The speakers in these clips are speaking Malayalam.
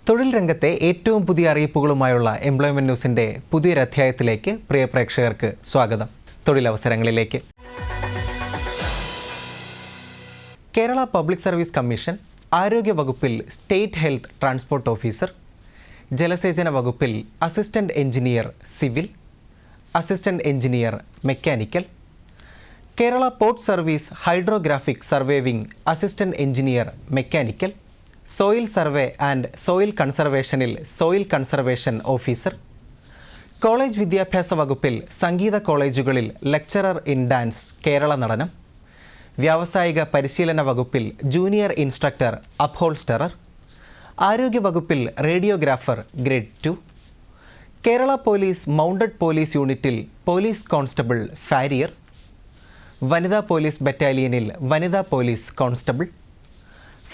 തൊഴിൽ രംഗത്തെ ഏറ്റവും പുതിയ അറിയിപ്പുകളുമായുള്ള എംപ്ലോയ്മെന്റ് ന്യൂസിന്റെ പുതിയൊരു അധ്യായത്തിലേക്ക് പ്രിയ പ്രേക്ഷകർക്ക് സ്വാഗതം. തൊഴിലവസരങ്ങളിലേക്ക്. കേരള പബ്ലിക് സർവീസ് കമ്മീഷൻ ആരോഗ്യ വകുപ്പിൽ സ്റ്റേറ്റ് ഹെൽത്ത് ട്രാൻസ്പോർട്ട് ഓഫീസർ, ജലസേചന വകുപ്പിൽ assistant engineer civil, assistant engineer mechanical, Kerala port service hydrographic surveying assistant engineer mechanical, soil survey and soil കൺസർവേഷനിൽ സോയിൽ കൺസർവേഷൻ ഓഫീസർ, കോളേജ് വിദ്യാഭ്യാസ വകുപ്പിൽ സംഗീത കോളേജുകളിൽ lecturer in dance Kerala Natanam, വ്യാവസായിക പരിശീലന വകുപ്പിൽ ജൂനിയർ ഇൻസ്ട്രക്ടർ അപ്ഹോൾസ്റ്ററർ, ആരോഗ്യ വകുപ്പിൽ radiographer grade 2, Kerala police mounted police യൂണിറ്റിൽ പോലീസ് കോൺസ്റ്റബിൾ ഫാരിയർ, വനിതാ പോലീസ് ബറ്റാലിയനിൽ വനിതാ police constable,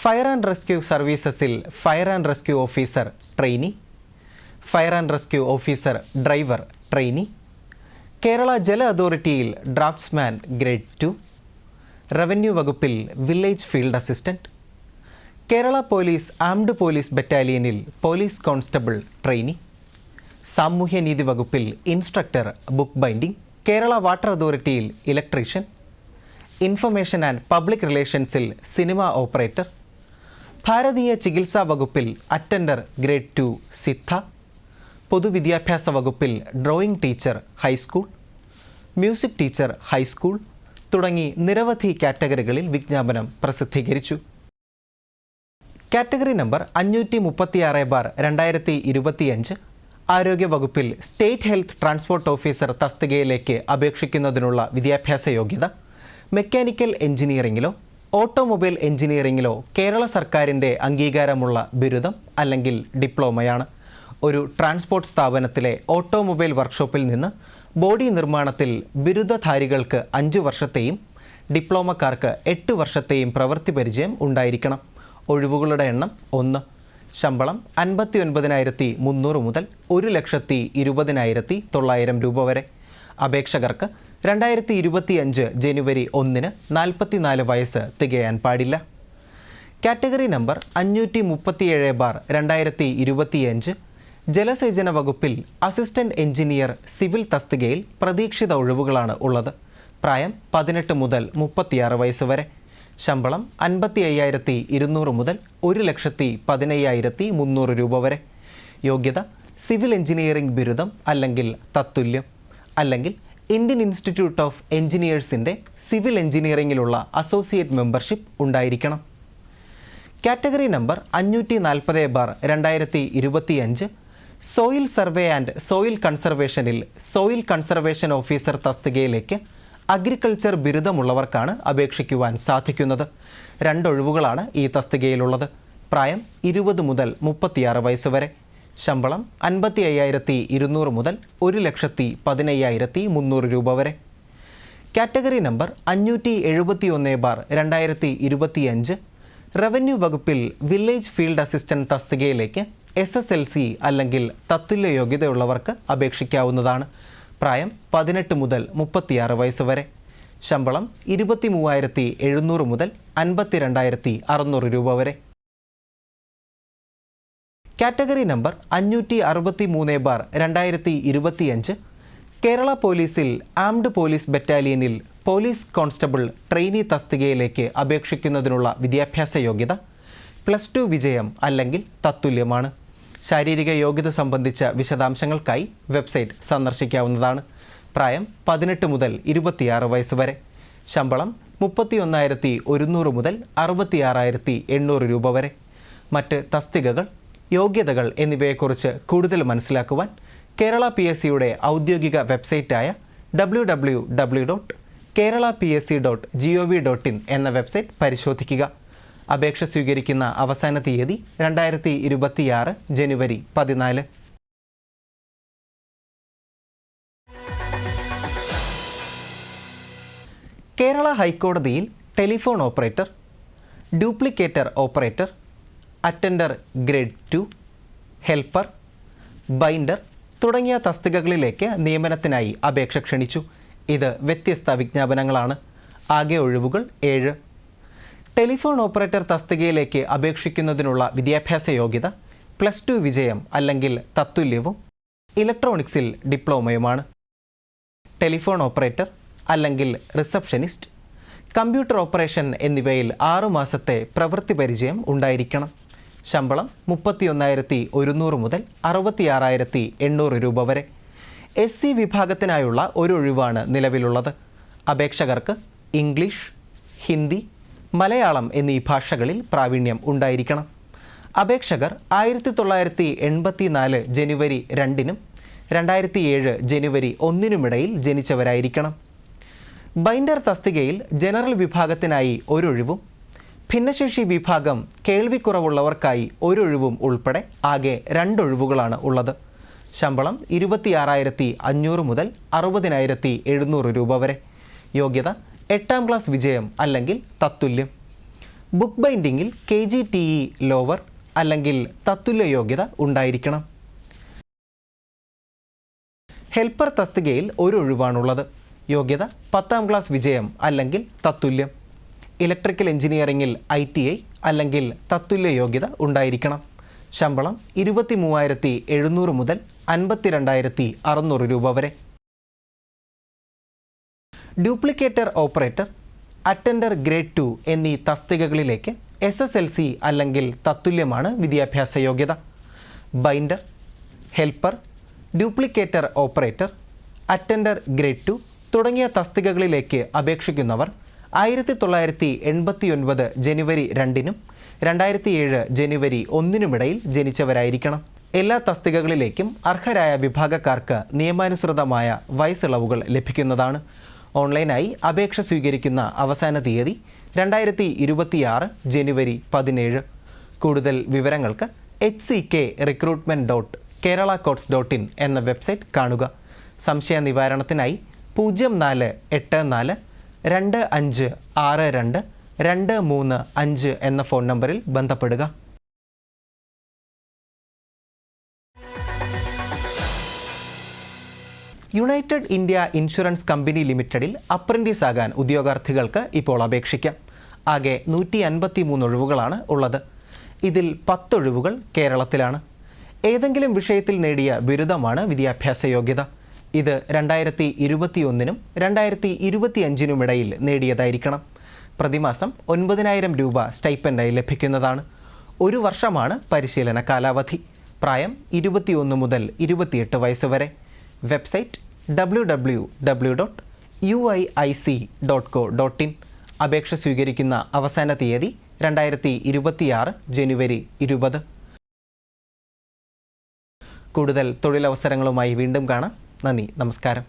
fire and rescue സർവീസസിൽ fire and rescue officer trainee, fire and rescue officer driver trainee, Kerala ജല അതോറിറ്റിയിൽ ഡ്രാഫ്റ്റ്സ്മാൻ ഗ്രേഡ് 2, റവന്യൂ വകുപ്പിൽ village field assistant, Kerala police armed police ബറ്റാലിയനിൽ പോലീസ് കോൺസ്റ്റബിൾ ട്രെയിനി, സാമൂഹ്യനീതി വകുപ്പിൽ instructor book binding, Kerala water അതോറിറ്റിയിൽ ഇലക്ട്രീഷ്യൻ, ഇൻഫർമേഷൻ ആൻഡ് പബ്ലിക് റിലേഷൻസിൽ സിനിമ ഓപ്പറേറ്റർ, ഭാരതീയ ചികിത്സാ വകുപ്പിൽ അറ്റൻഡർ ഗ്രേഡ് 2 സിദ്ധ, പൊതുവിദ്യാഭ്യാസ വകുപ്പിൽ drawing teacher high school, music teacher high school തുടങ്ങി നിരവധി കാറ്റഗറികളിൽ വിജ്ഞാപനം പ്രസിദ്ധീകരിച്ചു. കാറ്റഗറി നമ്പർ 536/2025 ആരോഗ്യ വകുപ്പിൽ സ്റ്റേറ്റ് ഹെൽത്ത് ട്രാൻസ്പോർട്ട് ഓഫീസർ തസ്തികയിലേക്ക് അപേക്ഷിക്കുന്നതിനുള്ള വിദ്യാഭ്യാസ യോഗ്യത മെക്കാനിക്കൽ എഞ്ചിനീയറിംഗിലോ ഓട്ടോമൊബൈൽ എഞ്ചിനീയറിംഗിലോ കേരള സർക്കാരിൻ്റെ അംഗീകാരമുള്ള ബിരുദം അല്ലെങ്കിൽ ഡിപ്ലോമയാണ്. ഒരു ട്രാൻസ്പോർട്ട് സ്ഥാപനത്തിലെ ഓട്ടോമൊബൈൽ വർക്ക്ഷോപ്പിൽ നിന്ന് ബോഡി നിർമ്മാണത്തിൽ ബിരുദധാരികൾക്ക് 5 വർഷത്തെയും ഡിപ്ലോമക്കാർക്ക് 8 വർഷത്തെയും പ്രവൃത്തി പരിചയം ഉണ്ടായിരിക്കണം. ഒഴിവുകളുടെ എണ്ണം 1. ശമ്പളം 59,300 മുതൽ 1,20,900 രൂപ വരെ. അപേക്ഷകർക്ക് 2025 ജനുവരി 1 44 വയസ്സ് തികയാൻ പാടില്ല. കാറ്റഗറി നമ്പർ 537/2025 ജലസേചന വകുപ്പിൽ അസിസ്റ്റന്റ് എഞ്ചിനീയർ സിവിൽ തസ്തികയിൽ പ്രതീക്ഷിത ഒഴിവുകളാണ് ഉള്ളത്. പ്രായം 18 മുതൽ 36 വയസ്സ് വരെ. ശമ്പളം 55,200 മുതൽ 1,15,300 രൂപ വരെ. യോഗ്യത സിവിൽ എഞ്ചിനീയറിംഗ് ബിരുദം അല്ലെങ്കിൽ തത്തുല്യം, അല്ലെങ്കിൽ ഇന്ത്യൻ ഇൻസ്റ്റിറ്റ്യൂട്ട് ഓഫ് എഞ്ചിനീയേഴ്സിൻ്റെ സിവിൽ എഞ്ചിനീയറിംഗിലുള്ള അസോസിയേറ്റ് മെമ്പർഷിപ്പ് ഉണ്ടായിരിക്കണം. Category number 540/2025 soil survey and soil കൺസർവേഷനിൽ സോയിൽ കൺസർവേഷൻ ഓഫീസർ തസ്തികയിലേക്ക് അഗ്രികൾച്ചർ ബിരുദമുള്ളവർക്കാണ് അപേക്ഷിക്കുവാൻ സാധിക്കുന്നത്. 2 ഒഴിവുകളാണ് ഈ തസ്തികയിലുള്ളത്. പ്രായം 20 മുതൽ 36 വയസ്സ് വരെ. ശമ്പളം 55,200 മുതൽ 1,15,300 രൂപ വരെ. കാറ്റഗറി നമ്പർ 571/2025 റവന്യൂ വകുപ്പിൽ വില്ലേജ് ഫീൽഡ് അസിസ്റ്റന്റ് തസ്തികയിലേക്ക് SSLC അല്ലെങ്കിൽ തത്തുല്യ യോഗ്യതയുള്ളവർക്ക് അപേക്ഷിക്കാവുന്നതാണ്. പ്രായം 18 മുതൽ 36 വയസ്സ് വരെ. ശമ്പളം 23,700 മുതൽ 52,600 രൂപ വരെ. കാറ്റഗറി നമ്പർ 563/2025 കേരള പോലീസിൽ ആംഡ് പോലീസ് ബറ്റാലിയനിൽ പോലീസ് കോൺസ്റ്റബിൾ ട്രെയിനി തസ്തികയിലേക്ക് അപേക്ഷിക്കുന്നതിനുള്ള വിദ്യാഭ്യാസ യോഗ്യത +2 വിജയം അല്ലെങ്കിൽ തത്തുല്യമാണ്. ശാരീരിക യോഗ്യത സംബന്ധിച്ച വിശദാംശങ്ങൾക്കായി വെബ്സൈറ്റ് സന്ദർശിക്കാവുന്നതാണ്. പ്രായം 18 മുതൽ 26 വയസ്സ് വരെ. ശമ്പളം 31,100 മുതൽ 66,800 രൂപ വരെ. മറ്റ് തസ്തികകൾ, യോഗ്യതകൾ എന്നിവയെക്കുറിച്ച് കൂടുതൽ മനസ്സിലാക്കുവാൻ കേരള PSCയുടെ ഔദ്യോഗിക വെബ്സൈറ്റായ www.keralapsc.gov.in എന്ന വെബ്സൈറ്റ് പരിശോധിക്കുക. അപേക്ഷ സ്വീകരിക്കുന്ന അവസാന തീയതി 2026 ജനുവരി 14. കേരള ഹൈക്കോടതിയിൽ telephone operator, duplicator operator, attender grade 2, helper, binder തുടങ്ങിയ തസ്തികകളിലേക്ക് നിയമനത്തിനായി അപേക്ഷ ക്ഷണിച്ചു. ഇത് വ്യത്യസ്ത വിജ്ഞാപനങ്ങളാണ്. ആകെ ഒഴിവുകൾ 7. ടെലിഫോൺ ഓപ്പറേറ്റർ തസ്തികയിലേക്ക് അപേക്ഷിക്കുന്നതിനുള്ള വിദ്യാഭ്യാസ യോഗ്യത +2 വിജയം അല്ലെങ്കിൽ തത്തുല്യവും ഇലക്ട്രോണിക്സിൽ ഡിപ്ലോമയുമാണ്. ടെലിഫോൺ ഓപ്പറേറ്റർ അല്ലെങ്കിൽ റിസപ്ഷനിസ്റ്റ്, കമ്പ്യൂട്ടർ ഓപ്പറേഷൻ എന്നിവയിൽ 6 മാസത്തെ പ്രവൃത്തി പരിചയം ഉണ്ടായിരിക്കണം. ശമ്പളം 31,100 മുതൽ 66,800 രൂപ വരെ. SC വിഭാഗത്തിനായുള്ള ഒരു ഒഴിവാണ് നിലവിലുള്ളത്. അപേക്ഷകർക്ക് ഇംഗ്ലീഷ്, ഹിന്ദി, മലയാളം എന്നീ ഭാഷകളിൽ പ്രാവീണ്യം ഉണ്ടായിരിക്കണം. അപേക്ഷകർ 1984 ജനുവരി 2-നും 2007 ജനുവരി 1-നുമിടയിൽ ജനിച്ചവരായിരിക്കണം. ബൈൻഡർ തസ്തികയിൽ ജനറൽ വിഭാഗത്തിനായി ഒരൊഴിവും ഭിന്നശേഷി വിഭാഗം കേൾവിക്കുറവുള്ളവർക്കായി ഒരൊഴിവും ഉൾപ്പെടെ ആകെ 2 ഒഴിവുകളാണ് ഉള്ളത്. ശമ്പളം 26,500 മുതൽ 60,700 രൂപ വരെ. യോഗ്യത 8ാം ക്ലാസ് വിജയം അല്ലെങ്കിൽ തത്തുല്യം. ബുക്ക് ബൈൻഡിങ്ങിൽ KGTE ലോവർ അല്ലെങ്കിൽ തത്തുല്യ യോഗ്യത ഉണ്ടായിരിക്കണം. ഹെൽപ്പർ തസ്തികയിൽ ഒരു ഒഴിവാണുള്ളത്. യോഗ്യത 10ാം ക്ലാസ് വിജയം അല്ലെങ്കിൽ തത്തുല്യം. ഇലക്ട്രിക്കൽ എഞ്ചിനീയറിംഗിൽ ITI അല്ലെങ്കിൽ തത്തുല്യ യോഗ്യത ഉണ്ടായിരിക്കണം. ശമ്പളം 23,700 മുതൽ 52,600 രൂപ വരെ. ഡ്യൂപ്ലിക്കേറ്റർ ഓപ്പറേറ്റർ, അറ്റൻഡർ ഗ്രേഡ് 2 എന്നീ തസ്തികകളിലേക്ക് SSLC അല്ലെങ്കിൽ തത്തുല്യമാണ് വിദ്യാഭ്യാസ യോഗ്യത. Binder, helper, duplicator operator, attender grade 2 തുടങ്ങിയ തസ്തികകളിലേക്ക് അപേക്ഷിക്കുന്നവർ 1989 ജനുവരി 2-നും 2007 ജനുവരി 1-നുമിടയിൽ ജനിച്ചവരായിരിക്കണം. എല്ലാ തസ്തികകളിലേക്കും അർഹരായ വിഭാഗക്കാർക്ക് നിയമാനുസൃതമായ വയസ്സിളവുകൾ ലഭിക്കുന്നതാണ്. ഓൺലൈനായി അപേക്ഷ സ്വീകരിക്കുന്ന അവസാന തീയതി 2026 ജനുവരി 17. കൂടുതൽ വിവരങ്ങൾക്ക് hckrecruitment.keralacots.in എന്ന വെബ്സൈറ്റ് കാണുക. സംശയ നിവാരണത്തിനായി 0484 2562 235 എന്ന ഫോൺ നമ്പറിൽ ബന്ധപ്പെടുക. യുണൈറ്റഡ് ഇന്ത്യ ഇൻഷുറൻസ് കമ്പനി ലിമിറ്റഡിൽ അപ്രൻറ്റീസ് ആകാൻ ഉദ്യോഗാർത്ഥികൾക്ക് ഇപ്പോൾ അപേക്ഷിക്കാം. ആകെ 153 ഒഴിവുകളാണ് ഉള്ളത്. ഇതിൽ 10 ഒഴിവുകൾ കേരളത്തിലാണ്. ഏതെങ്കിലും വിഷയത്തിൽ നേടിയ ബിരുദമാണ് വിദ്യാഭ്യാസ യോഗ്യത. ഇത് 2021-നും 2025-നും ഇടയിൽ നേടിയതായിരിക്കണം. പ്രതിമാസം 9,000 രൂപ സ്റ്റൈപ്പൻഡായി ലഭിക്കുന്നതാണ്. 1 വർഷമാണ് പരിശീലന കാലാവധി. പ്രായം 21 മുതൽ 28 വയസ്സ് വരെ. Website www.uiic.co.in. അപേക്ഷ സ്വീകരിക്കുന്ന അവസാന തീയതി 2026 ജനുവരി 20. കൂടുതൽ തൊഴിലവസരങ്ങളുമായി വീണ്ടും കാണാം. നന്ദി, നമസ്കാരം.